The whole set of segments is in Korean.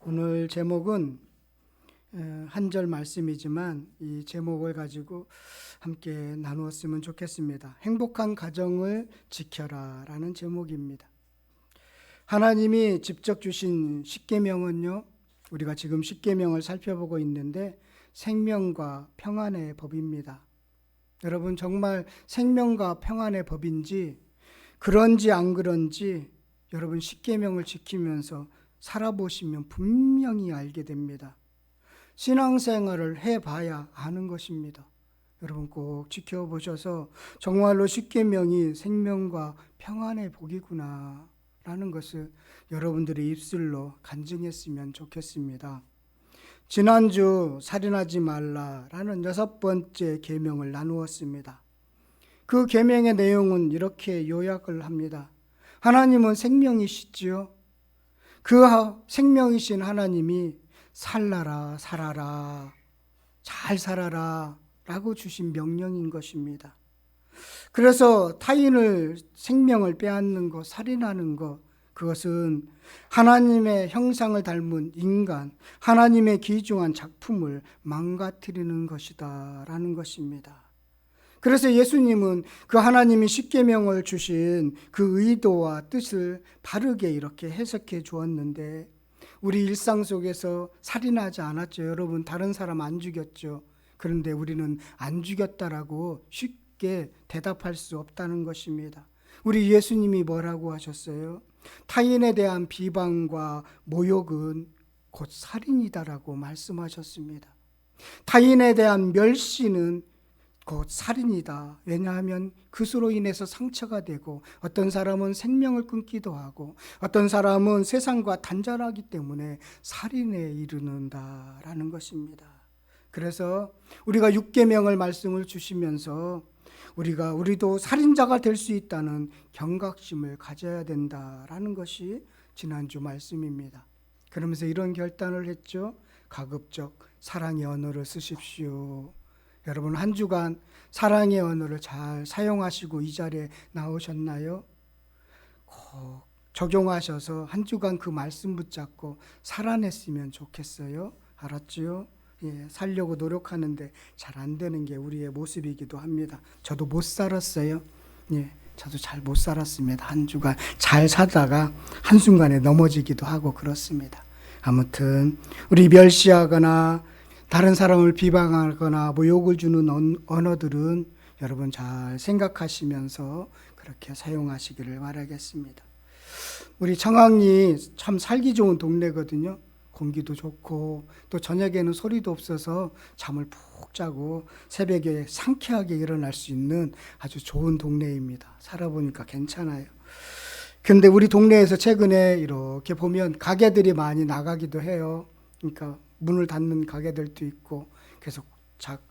오늘 제목은 한 절 말씀이지만 이 제목을 가지고 함께 나누었으면 좋겠습니다. 행복한 가정을 지켜라 라는 제목입니다. 하나님이 직접 주신 십계명은요, 우리가 지금 십계명을 살펴보고 있는데 생명과 평안의 법입니다. 여러분, 정말 생명과 평안의 법인지 그런지 안 그런지 여러분 십계명을 지키면서 살아보시면 분명히 알게 됩니다. 신앙생활을 해봐야 아는 것입니다. 여러분 꼭 지켜보셔서 정말로 십계명이 생명과 평안의 복이구나 라는 것을 여러분들의 입술로 간증했으면 좋겠습니다. 지난주 살인하지 말라라는 6번째 계명을 나누었습니다. 그 계명의 내용은 이렇게 요약을 합니다. 하나님은 생명이시지요. 그 생명이신 하나님이 살라라, 살아라, 잘 살아라 라고 주신 명령인 것입니다. 그래서 타인을 생명을 빼앗는 것, 살인하는 것, 그것은 하나님의 형상을 닮은 인간, 하나님의 귀중한 작품을 망가뜨리는 것이다 라는 것입니다. 그래서 예수님은 그 하나님이 십계명을 주신 그 의도와 뜻을 바르게 이렇게 해석해 주었는데, 우리 일상 속에서 살인하지 않았죠. 여러분, 다른 사람 안 죽였죠. 그런데 우리는 안 죽였다라고 쉽게 대답할 수 없다는 것입니다. 우리 예수님이 뭐라고 하셨어요? 타인에 대한 비방과 모욕은 곧 살인이다라고 말씀하셨습니다. 타인에 대한 멸시는 곧 살인이다. 왜냐하면 그것으로 인해서 상처가 되고 어떤 사람은 생명을 끊기도 하고 어떤 사람은 세상과 단절하기 때문에 살인에 이르는다라는 것입니다. 그래서 우리가 육계명을 말씀을 주시면서 우리도 살인자가 될 수 있다는 경각심을 가져야 된다라는 것이 지난주 말씀입니다. 그러면서 이런 결단을 했죠. 가급적 사랑의 언어를 쓰십시오. 여러분, 한 주간 사랑의 언어를 잘 사용하시고 이 자리에 나오셨나요? 꼭 적용하셔서 한 주간 그 말씀 붙잡고 살아냈으면 좋겠어요. 알았지요? 예, 살려고 노력하는데 잘 안 되는 게 우리의 모습이기도 합니다. 저도 못 살았어요. 예, 저도 잘 못 살았습니다. 한 주간 잘 살다가 한순간에 넘어지기도 하고 그렇습니다. 아무튼 우리 멸시하거나 다른 사람을 비방하거나 모욕을 주는 언어들은 여러분 잘 생각하시면서 그렇게 사용하시기를 바라겠습니다. 우리 청학리 참 살기 좋은 동네거든요. 공기도 좋고 또 저녁에는 소리도 없어서 잠을 푹 자고 새벽에 상쾌하게 일어날 수 있는 아주 좋은 동네입니다. 살아보니까 괜찮아요. 근데 우리 동네에서 최근에 이렇게 보면 가게들이 많이 나가기도 해요. 그러니까 문을 닫는 가게들도 있고 계속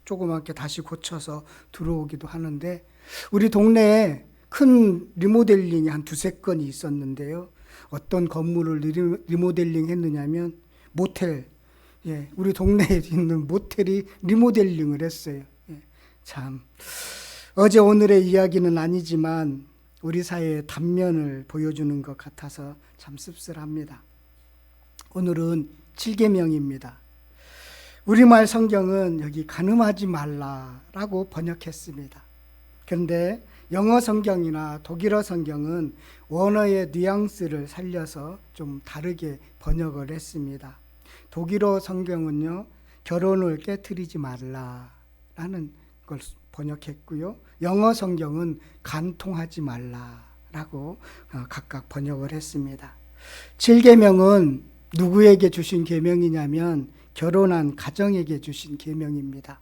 조그맣게 다시 고쳐서 들어오기도 하는데, 우리 동네에 큰 리모델링이 한 2-3건이 있었는데요. 어떤 건물을 리모델링 했느냐면 모텔, 예, 우리 동네에 있는 모텔이 리모델링을 했어요. 예, 참 어제 오늘의 이야기는 아니지만 우리 사회의 단면을 보여주는 것 같아서 참 씁쓸합니다. 오늘은 7계명입니다. 우리말 성경은 여기 간음하지 말라라고 번역했습니다. 그런데 영어 성경이나 독일어 성경은 원어의 뉘앙스를 살려서 좀 다르게 번역을 했습니다. 독일어 성경은요, 결혼을 깨트리지 말라라는 걸 번역했고요. 영어 성경은 간통하지 말라라고 각각 번역을 했습니다. 7계명은 누구에게 주신 계명이냐면 결혼한 가정에게 주신 계명입니다.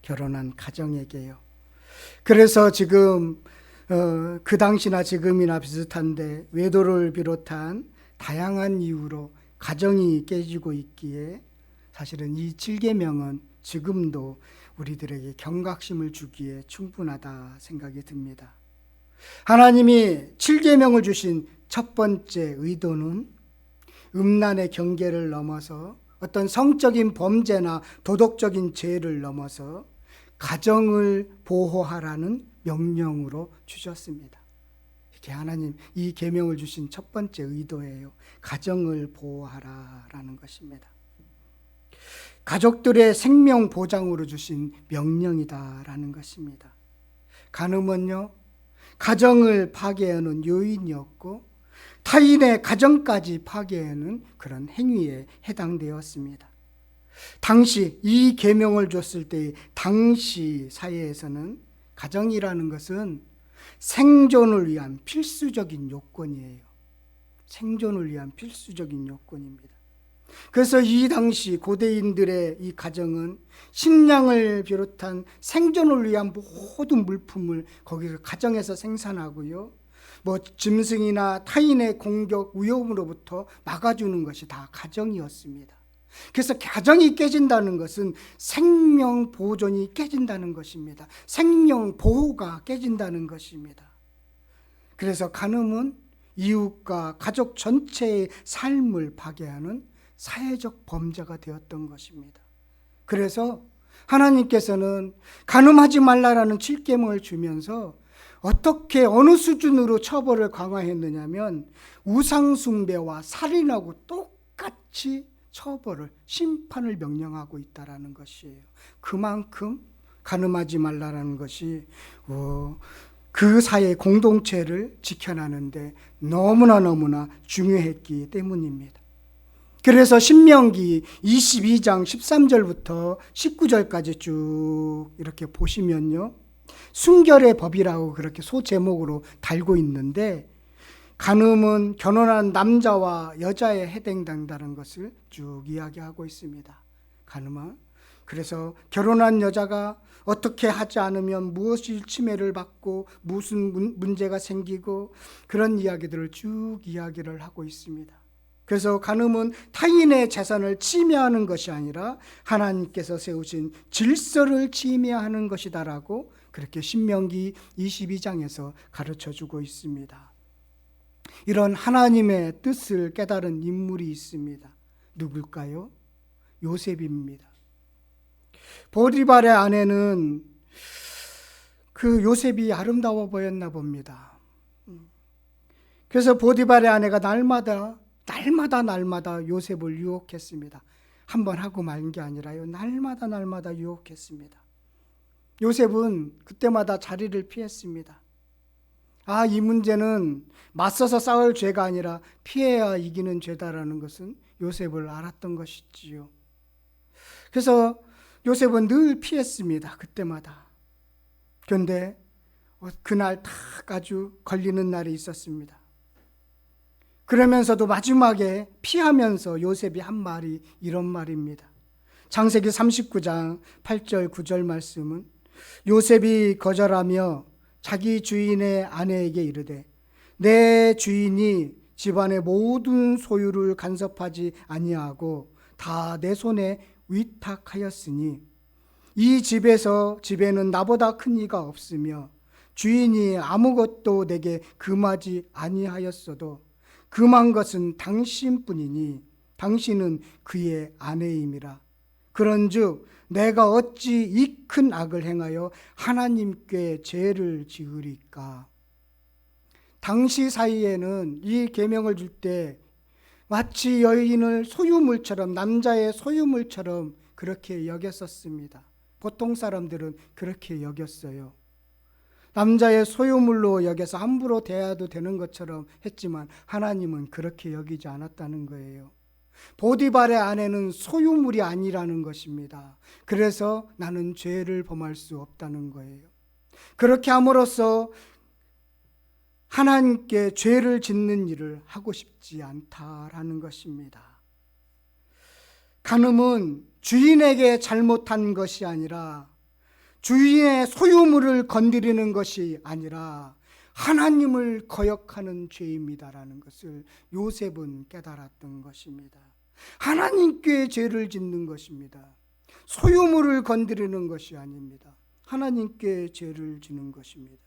결혼한 가정에게요. 그래서 지금 그 당시나 지금이나 비슷한데 외도를 비롯한 다양한 이유로 가정이 깨지고 있기에 사실은 이 7계명은 지금도 우리들에게 경각심을 주기에 충분하다 생각이 듭니다. 하나님이 7계명을 주신 첫 번째 의도는 음란의 경계를 넘어서 어떤 성적인 범죄나 도덕적인 죄를 넘어서 가정을 보호하라는 명령으로 주셨습니다. 이게 하나님 이 계명을 주신 첫 번째 의도예요. 가정을 보호하라라는 것입니다. 가족들의 생명 보장으로 주신 명령이다라는 것입니다. 간음은요, 가정을 파괴하는 요인이었고 타인의 가정까지 파괴하는 그런 행위에 해당되었습니다. 당시 이 계명을 줬을 때 당시 사회에서는 가정이라는 것은 생존을 위한 필수적인 요건이에요. 생존을 위한 필수적인 요건입니다. 그래서 이 당시 고대인들의 이 가정은 식량을 비롯한 생존을 위한 모든 물품을 거기서 가정에서 생산하고요, 뭐 짐승이나 타인의 공격 위협으로부터 막아주는 것이 다 가정이었습니다. 그래서 가정이 깨진다는 것은 생명 보존이 깨진다는 것입니다. 생명 보호가 깨진다는 것입니다. 그래서 간음은 이웃과 가족 전체의 삶을 파괴하는 사회적 범죄가 되었던 것입니다. 그래서 하나님께서는 간음하지 말라라는 7계명을 주면서 어떻게 어느 수준으로 처벌을 강화했느냐면 우상숭배와 살인하고 똑같이 처벌을, 심판을 명령하고 있다라는 것이에요. 그만큼 간음하지 말라라는 것이 그 사회 공동체를 지켜나는데 너무나 중요했기 때문입니다. 그래서 신명기 22장 13절부터 19절까지 쭉 이렇게 보시면요, 순결의 법이라고 그렇게 소제목으로 달고 있는데, 간음은 결혼한 남자와 여자에 해당된다는 것을 쭉 이야기하고 있습니다. 간음은 그래서 결혼한 여자가 어떻게 하지 않으면 무엇이 침해를 받고 무슨 문제가 생기고 그런 이야기들을 쭉 이야기를 하고 있습니다. 그래서 간음은 타인의 재산을 침해하는 것이 아니라 하나님께서 세우신 질서를 침해하는 것이다라고 그렇게 신명기 22장에서 가르쳐주고 있습니다. 이런 하나님의 뜻을 깨달은 인물이 있습니다. 누굴까요? 요셉입니다. 보디발의 아내는 그 요셉이 아름다워 보였나 봅니다. 그래서 보디발의 아내가 날마다 요셉을 유혹했습니다. 한 번 하고 만 게 아니라요, 날마다 유혹했습니다. 요셉은 그때마다 자리를 피했습니다. 이 문제는 맞서서 싸울 죄가 아니라 피해야 이기는 죄다라는 것은 요셉을 알았던 것이지요. 그래서 요셉은 늘 피했습니다. 그때마다. 그런데 그날 딱 아주 걸리는 날이 있었습니다. 그러면서도 마지막에 피하면서 요셉이 한 말이 이런 말입니다. 창세기 39장 8절 9절 말씀은 요셉이 거절하며 자기 주인의 아내에게 이르되 내 주인이 집안의 모든 소유를 간섭하지 아니하고 다 내 손에 위탁하였으니 이 집에는 나보다 큰 이가 없으며 주인이 아무것도 내게 금하지 아니하였어도 금한 것은 당신뿐이니 당신은 그의 아내임이라. 그런즉 내가 어찌 이 큰 악을 행하여 하나님께 죄를 지으리까. 당시 사이에는 이 계명을 줄 때 마치 여인을 소유물처럼, 남자의 소유물처럼 그렇게 여겼었습니다. 보통 사람들은 그렇게 여겼어요. 남자의 소유물로 여겨서 함부로 대해도 되는 것처럼 했지만 하나님은 그렇게 여기지 않았다는 거예요. 보디발의 아내는 소유물이 아니라는 것입니다. 그래서 나는 죄를 범할 수 없다는 거예요. 그렇게 함으로써 하나님께 죄를 짓는 일을 하고 싶지 않다라는 것입니다. 간음은 주인에게 잘못한 것이 아니라, 주인의 소유물을 건드리는 것이 아니라 하나님을 거역하는 죄입니다라는 것을 요셉은 깨달았던 것입니다. 하나님께 죄를 짓는 것입니다. 소유물을 건드리는 것이 아닙니다. 하나님께 죄를 지는 것입니다.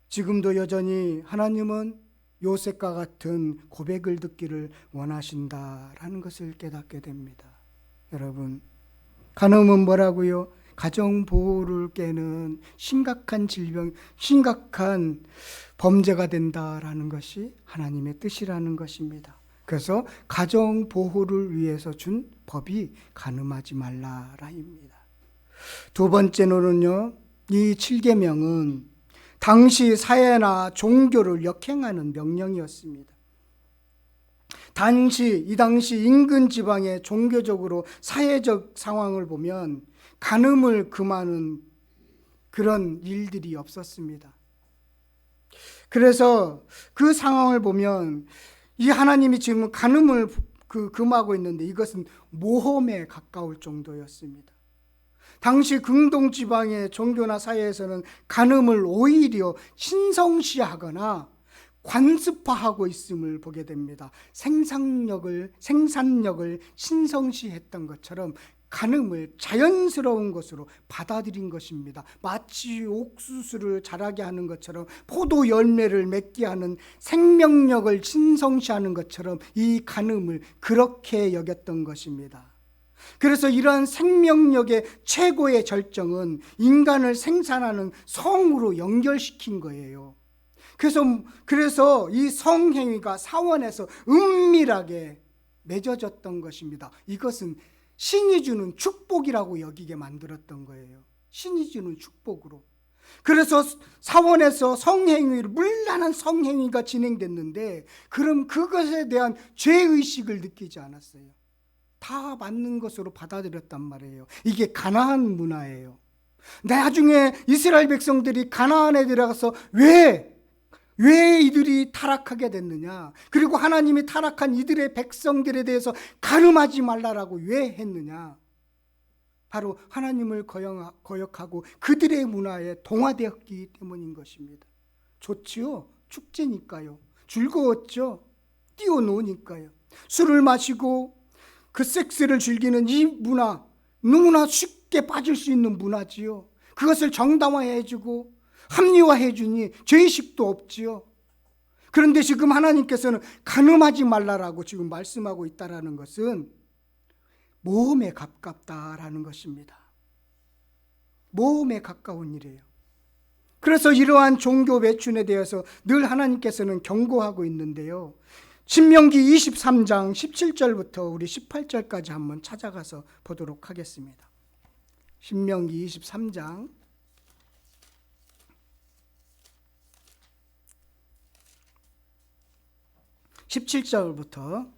지금도 여전히 하나님은 요셉과 같은 고백을 듣기를 원하신다라는 것을 깨닫게 됩니다. 여러분, 간음은 뭐라고요? 가정 보호를 깨는 심각한 질병, 심각한 범죄가 된다라는 것이 하나님의 뜻이라는 것입니다. 그래서 가정 보호를 위해서 준 법이 간음하지 말라라입니다. 두 번째로는요, 이 7계명은 당시 사회나 종교를 역행하는 명령이었습니다. 이 당시 인근 지방의 종교적으로 사회적 상황을 보면 간음을 금하는 그런 일들이 없었습니다. 그래서 그 상황을 보면 이 하나님이 지금 간음을 금하고 있는데 이것은 모험에 가까울 정도였습니다. 당시 긍동 지방의 종교나 사회에서는 간음을 오히려 신성시하거나 관습화하고 있음을 보게 됩니다. 생산력을 신성시했던 것처럼 간음을 자연스러운 것으로 받아들인 것입니다. 마치 옥수수를 자라게 하는 것처럼, 포도 열매를 맺게 하는 생명력을 신성시하는 것처럼 이 간음을 그렇게 여겼던 것입니다. 그래서 이러한 생명력의 최고의 절정은 인간을 생산하는 성으로 연결시킨 거예요. 그래서 이 성행위가 사원에서 은밀하게 맺어졌던 것입니다. 이것은 신이 주는 축복이라고 여기게 만들었던 거예요. 신이 주는 축복으로. 그래서 사원에서 문란한 성행위가 진행됐는데, 그럼 그것에 대한 죄의식을 느끼지 않았어요. 다 맞는 것으로 받아들였단 말이에요. 이게 가나안 문화예요. 나중에 이스라엘 백성들이 가나안에 들어가서 왜 이들이 타락하게 됐느냐, 그리고 하나님이 타락한 이들의 백성들에 대해서 간음하지 말라라고 왜 했느냐, 바로 하나님을 거역하고 그들의 문화에 동화되었기 때문인 것입니다. 좋지요? 축제니까요. 즐거웠죠? 뛰어노니까요. 술을 마시고 그 섹스를 즐기는 이 문화, 누구나 쉽게 빠질 수 있는 문화지요. 그것을 정당화해주고 합리화해주니 죄의식도 없지요. 그런데 지금 하나님께서는 간음하지 말라라고 지금 말씀하고 있다라는 것은 모험에 가깝다라는 것입니다. 모험에 가까운 일이에요. 그래서 이러한 종교 매춘에 대해서 늘 하나님께서는 경고하고 있는데요, 신명기 23장 17절부터 우리 18절까지 한번 찾아가서 보도록 하겠습니다. 신명기 23장 17절부터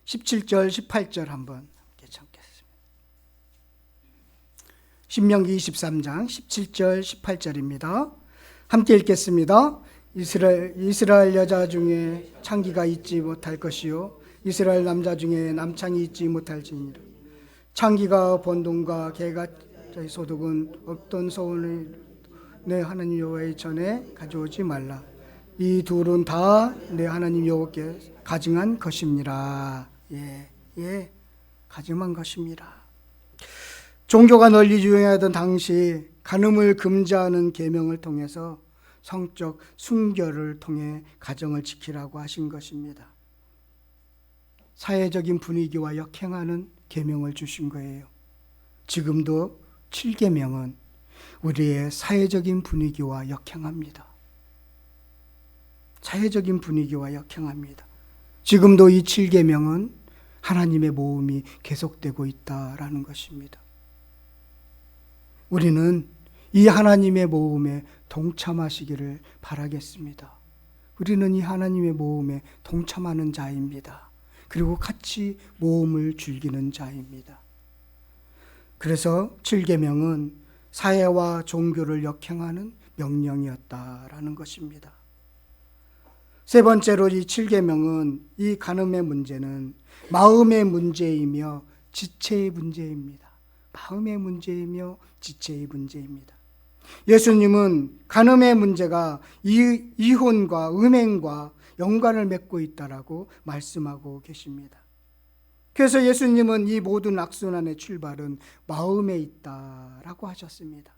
17절, 18절 한번 함께 찾겠습니다. 신명기 23장 17절, 18절입니다. 함께 읽겠습니다. 이스라엘 여자 중에 창기가 있지 못할 것이요 이스라엘 남자 중에 남창이 있지 못할지니라. 창기가 번동과 개가의 소득은 없던 소원을 내 하나님 여호와의 전에 가져오지 말라. 이 둘은 다 내 하나님 여호와께 가증한 것입니다. 가증한 것입니다. 종교가 널리 유행하던 당시 간음을 금지하는 계명을 통해서 성적 순결을 통해 가정을 지키라고 하신 것입니다. 사회적인 분위기와 역행하는 계명을 주신 거예요. 지금도 7계명은 우리의 사회적인 분위기와 역행합니다. 사회적인 분위기와 역행합니다. 지금도 이 7계명은 하나님의 모험이 계속되고 있다라는 것입니다. 우리는 이 하나님의 모험에 동참하시기를 바라겠습니다. 우리는 이 하나님의 모험에 동참하는 자입니다. 그리고 같이 모험을 즐기는 자입니다. 그래서 7계명은 사회와 종교를 역행하는 명령이었다라는 것입니다. 세 번째로 이 7계명은 이 간음의 문제는 마음의 문제이며 지체의 문제입니다. 마음의 문제이며 지체의 문제입니다. 예수님은 간음의 문제가 이혼과 음행과 연관을 맺고 있다라고 말씀하고 계십니다. 그래서 예수님은 이 모든 악순환의 출발은 마음에 있다라고 하셨습니다.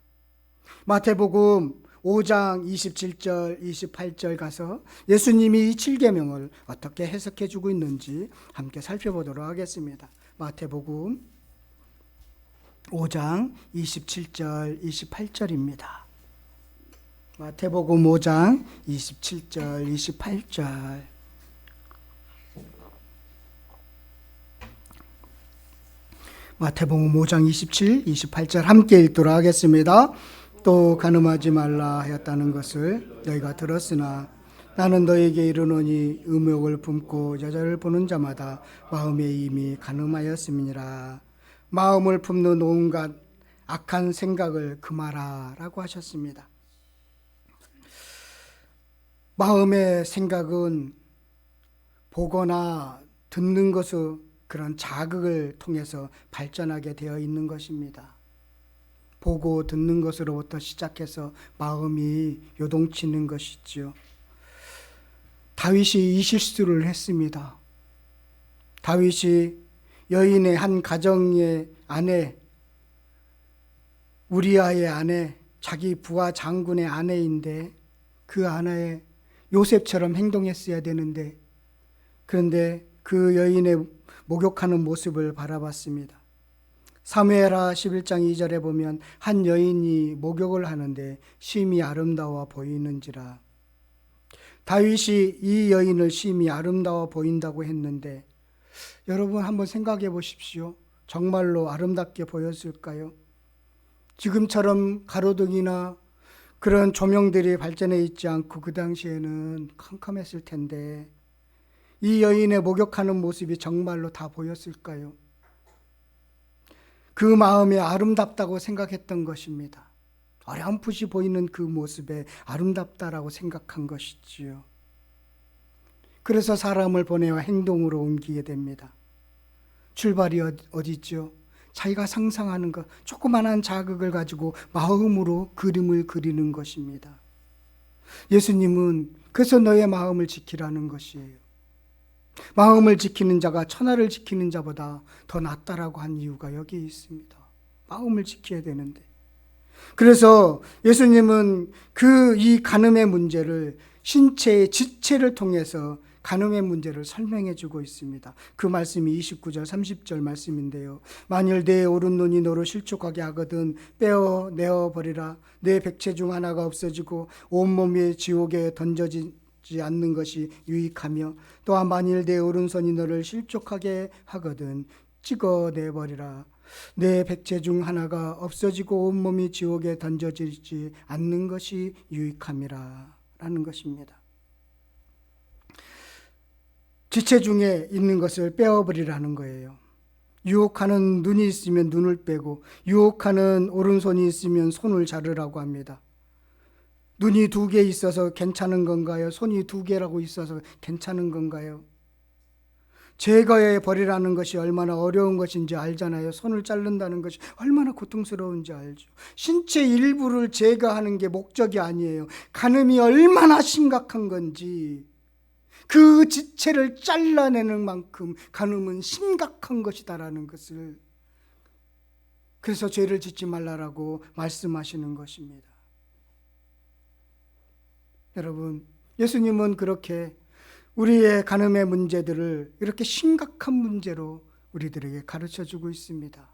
마태복음 5장 27절 28절 가서 예수님이 이 7계명을 어떻게 해석해 주고 있는지 함께 살펴보도록 하겠습니다. 마태복음 5장 27절 28절입니다. 마태복음 5장 27절 28절. 마태복음 5장 27, 28절 함께 읽도록 하겠습니다. 또 간음하지 말라 하였다는 것을 너희가 들었으나 나는 너희에게 이르노니 음욕을 품고 여자를 보는 자마다 마음에 이미 간음하였음이니라. 마음을 품는 온갖 악한 생각을 금하라 라고 하셨습니다. 마음의 생각은 보거나 듣는 것을 그런 자극을 통해서 발전하게 되어 있는 것입니다. 보고 듣는 것으로부터 시작해서 마음이 요동치는 것이지요. 다윗이 이 실수를 했습니다. 다윗이 여인의 한 가정의 아내, 우리아의 아내, 자기 부하 장군의 아내인데 그 아내의 요셉처럼 행동했어야 되는데, 그런데 그 여인의 목욕하는 모습을 바라봤습니다. 사무엘하 11장 2절에 보면 한 여인이 목욕을 하는데 심히 아름다워 보이는지라. 다윗이 이 여인을 심히 아름다워 보인다고 했는데 여러분 한번 생각해 보십시오. 정말로 아름답게 보였을까요? 지금처럼 가로등이나 그런 조명들이 발전해 있지 않고 그 당시에는 캄캄했을 텐데 이 여인의 목욕하는 모습이 정말로 다 보였을까요? 그 마음에 아름답다고 생각했던 것입니다. 어렴풋이 보이는 그 모습에 아름답다라고 생각한 것이지요. 그래서 사람을 보내어 행동으로 옮기게 됩니다. 출발이 어디죠? 자기가 상상하는 것, 조그만한 자극을 가지고 마음으로 그림을 그리는 것입니다. 예수님은 그래서 너의 마음을 지키라는 것이에요. 마음을 지키는 자가 천하를 지키는 자보다 더 낫다라고 한 이유가 여기에 있습니다. 마음을 지켜야 되는데. 그래서 예수님은 이 간음의 문제를 신체의 지체를 통해서 간음의 문제를 설명해 주고 있습니다. 그 말씀이 29절 30절 말씀인데요. 만일 내 오른눈이 너로 실족하게 하거든 빼어내어 버리라. 내 백체 중 하나가 없어지고 온몸이 지옥에 던져지지 않는 것이 유익하며, 또한 만일 내 오른손이 너를 실족하게 하거든 찍어내버리라. 내 백체 중 하나가 없어지고 온몸이 지옥에 던져지지 않는 것이 유익함이라 라는 것입니다. 지체 중에 있는 것을 빼어버리라는 거예요. 유혹하는 눈이 있으면 눈을 빼고 유혹하는 오른손이 있으면 손을 자르라고 합니다. 눈이 2개 있어서 괜찮은 건가요? 손이 2개라고 있어서 괜찮은 건가요? 제거해 버리라는 것이 얼마나 어려운 것인지 알잖아요. 손을 자른다는 것이 얼마나 고통스러운지 알죠. 신체 일부를 제거하는 게 목적이 아니에요. 간음이 얼마나 심각한 건지, 그 지체를 잘라내는 만큼 간음은 심각한 것이다라는 것을, 그래서 죄를 짓지 말라라고 말씀하시는 것입니다. 여러분, 예수님은 그렇게 우리의 간음의 문제들을 이렇게 심각한 문제로 우리들에게 가르쳐주고 있습니다.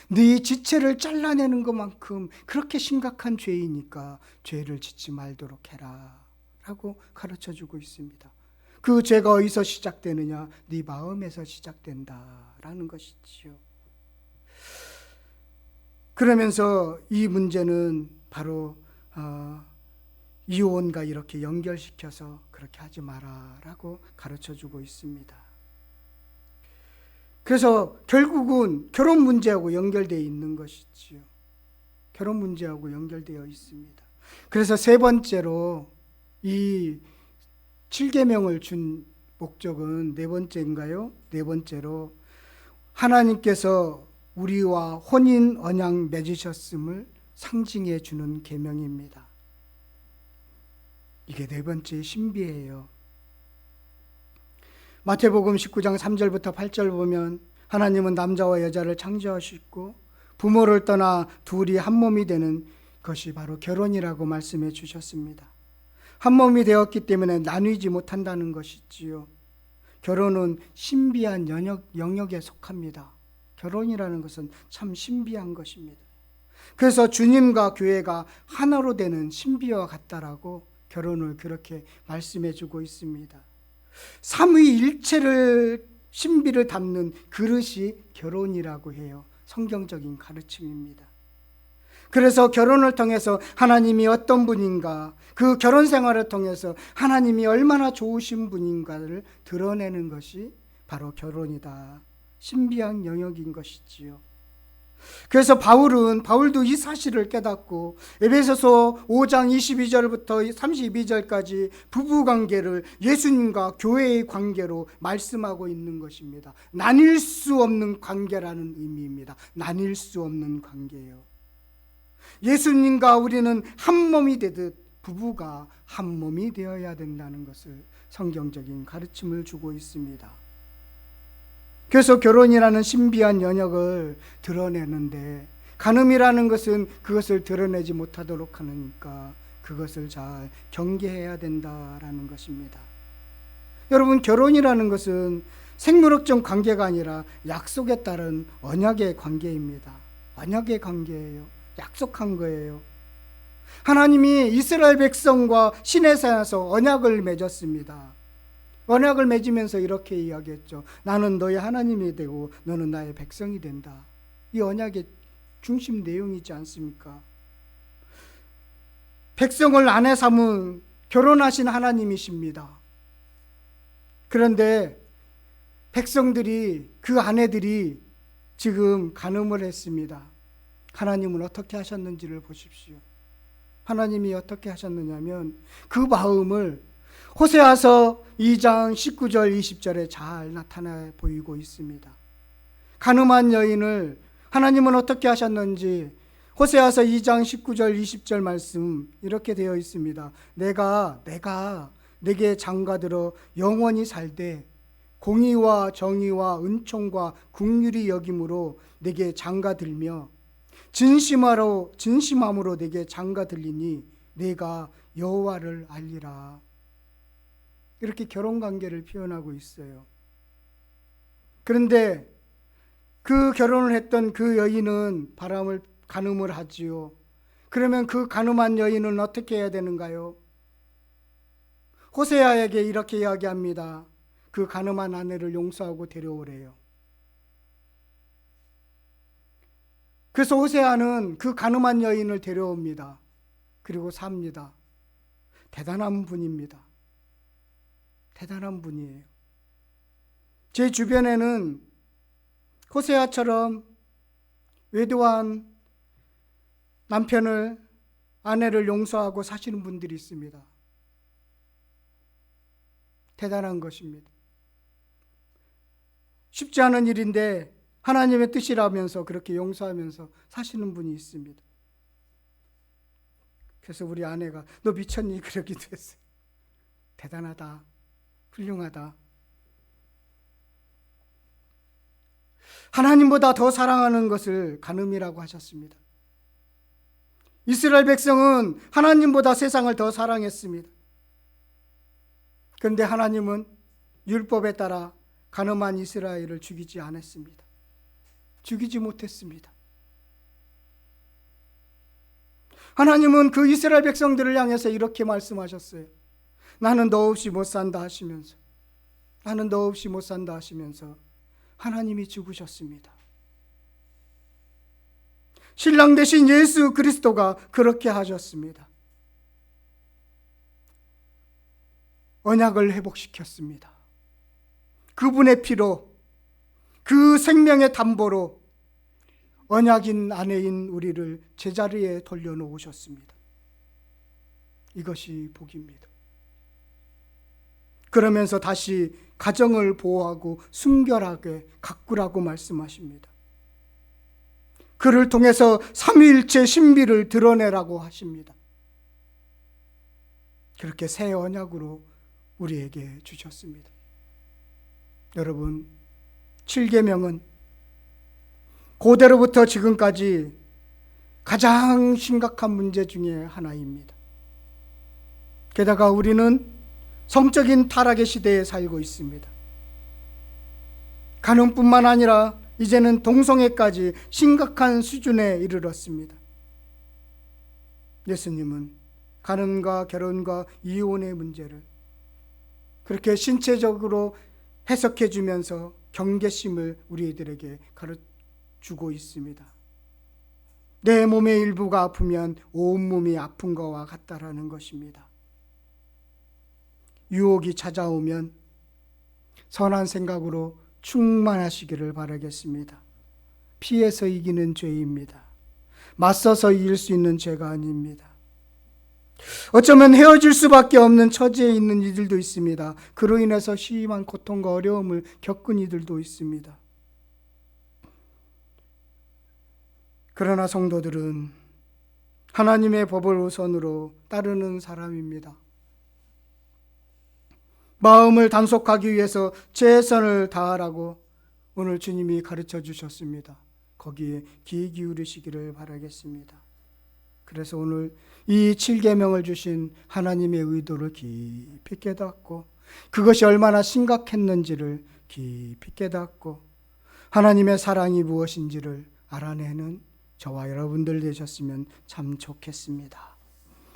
네 지체를 잘라내는 것만큼 그렇게 심각한 죄이니까 죄를 짓지 말도록 해라 라고 가르쳐주고 있습니다. 그 죄가 어디서 시작되느냐? 네 마음에서 시작된다라는 것이지요. 그러면서 이 문제는 바로 이혼과 이렇게 연결시켜서 그렇게 하지 마라라고 가르쳐주고 있습니다. 그래서 결국은 결혼 문제하고 연결되어 있는 것이지요. 결혼 문제하고 연결되어 있습니다. 그래서 세 번째로 이 7계명을 준 목적은 네 번째인가요? 네 번째로 하나님께서 우리와 혼인 언약 맺으셨음을 상징해 주는 계명입니다. 이게 네 번째 신비예요. 마태복음 19장 3절부터 8절 보면 하나님은 남자와 여자를 창조하시고 부모를 떠나 둘이 한 몸이 되는 것이 바로 결혼이라고 말씀해 주셨습니다. 한 몸이 되었기 때문에 나누지 못한다는 것이지요. 결혼은 신비한 영역에 속합니다. 결혼이라는 것은 참 신비한 것입니다. 그래서 주님과 교회가 하나로 되는 신비와 같다라고 결혼을 그렇게 말씀해 주고 있습니다. 삼위일체를 신비를 담는 그릇이 결혼이라고 해요. 성경적인 가르침입니다. 그래서 결혼을 통해서 하나님이 어떤 분인가, 그 결혼 생활을 통해서 하나님이 얼마나 좋으신 분인가를 드러내는 것이 바로 결혼이다. 신비한 영역인 것이지요. 그래서 바울도 이 사실을 깨닫고 에베소서 5장 22절부터 32절까지 부부관계를 예수님과 교회의 관계로 말씀하고 있는 것입니다. 나뉠 수 없는 관계라는 의미입니다. 나뉠 수 없는 관계예요. 예수님과 우리는 한 몸이 되듯 부부가 한 몸이 되어야 된다는 것을 성경적인 가르침을 주고 있습니다. 그래서 결혼이라는 신비한 영역을 드러내는데, 간음이라는 것은 그것을 드러내지 못하도록 하니까 그것을 잘 경계해야 된다라는 것입니다. 여러분, 결혼이라는 것은 생물학적 관계가 아니라 약속에 따른 언약의 관계입니다. 언약의 관계예요. 약속한 거예요. 하나님이 이스라엘 백성과 시내산에서 언약을 맺었습니다. 언약을 맺으면서 이렇게 이야기했죠. 나는 너의 하나님이 되고 너는 나의 백성이 된다. 이 언약의 중심 내용이지 않습니까? 백성을 아내 삼은 결혼하신 하나님이십니다. 그런데 백성들이, 그 아내들이 지금 간음을 했습니다. 하나님은 어떻게 하셨는지를 보십시오. 하나님이 어떻게 하셨느냐면 그 마음을 호세아서 2장 19절 20절에 잘 나타나 보이고 있습니다. 간음한 여인을 하나님은 어떻게 하셨는지 호세아서 2장 19절 20절 말씀 이렇게 되어 있습니다. 내가 내게 장가들어 영원히 살되 공의와 정의와 은총과 긍휼히 여김으로 내게 장가들며 진심함으로 내게 장가들리니 내가 여호와를 알리라. 이렇게 결혼관계를 표현하고 있어요. 그런데 그 결혼을 했던 그 여인은 간음을 하지요. 그러면 그 간음한 여인은 어떻게 해야 되는가요? 호세아에게 이렇게 이야기합니다. 그 간음한 아내를 용서하고 데려오래요. 그래서 호세아는 그 간음한 여인을 데려옵니다. 그리고 삽니다. 대단한 분입니다. 대단한 분이에요. 제 주변에는 호세아처럼 외도한 아내를 용서하고 사시는 분들이 있습니다. 대단한 것입니다. 쉽지 않은 일인데 하나님의 뜻이라면서 그렇게 용서하면서 사시는 분이 있습니다. 그래서 우리 아내가 너 미쳤니? 그러기도 했어요. 대단하다. 훌륭하다. 하나님보다 더 사랑하는 것을 간음이라고 하셨습니다. 이스라엘 백성은 하나님보다 세상을 더 사랑했습니다. 그런데 하나님은 율법에 따라 간음한 이스라엘을 죽이지 않았습니다. 죽이지 못했습니다. 하나님은 그 이스라엘 백성들을 향해서 이렇게 말씀하셨어요. 나는 너 없이 못 산다 하시면서 하나님이 죽으셨습니다. 신랑 되신 예수 그리스도가 그렇게 하셨습니다. 언약을 회복시켰습니다. 그분의 피로, 그 생명의 담보로 언약인 아내인 우리를 제자리에 돌려놓으셨습니다. 이것이 복입니다. 그러면서 다시 가정을 보호하고 순결하게 가꾸라고 말씀하십니다. 그를 통해서 삼위일체 신비를 드러내라고 하십니다. 그렇게 새 언약으로 우리에게 주셨습니다. 여러분, 7계명은 고대로부터 지금까지 가장 심각한 문제 중에 하나입니다. 게다가 우리는 성적인 타락의 시대에 살고 있습니다. 간음뿐만 아니라 이제는 동성애까지 심각한 수준에 이르렀습니다. 예수님은 가늠과 결혼과 이혼의 문제를 그렇게 신체적으로 해석해 주면서 경계심을 우리들에게 가르치고 있습니다. 내 몸의 일부가 아프면 온몸이 아픈 것과 같다라는 것입니다. 유혹이 찾아오면 선한 생각으로 충만하시기를 바라겠습니다. 피해서 이기는 죄입니다. 맞서서 이길 수 있는 죄가 아닙니다. 어쩌면 헤어질 수밖에 없는 처지에 있는 이들도 있습니다. 그로 인해서 심한 고통과 어려움을 겪은 이들도 있습니다. 그러나 성도들은 하나님의 법을 우선으로 따르는 사람입니다. 마음을 단속하기 위해서 최선을 다하라고 오늘 주님이 가르쳐 주셨습니다. 거기에 귀 기울이시기를 바라겠습니다. 그래서 오늘 이 7계명을 주신 하나님의 의도를 깊이 깨닫고 그것이 얼마나 심각했는지를 깊이 깨닫고 하나님의 사랑이 무엇인지를 알아내는 저와 여러분들 되셨으면 참 좋겠습니다.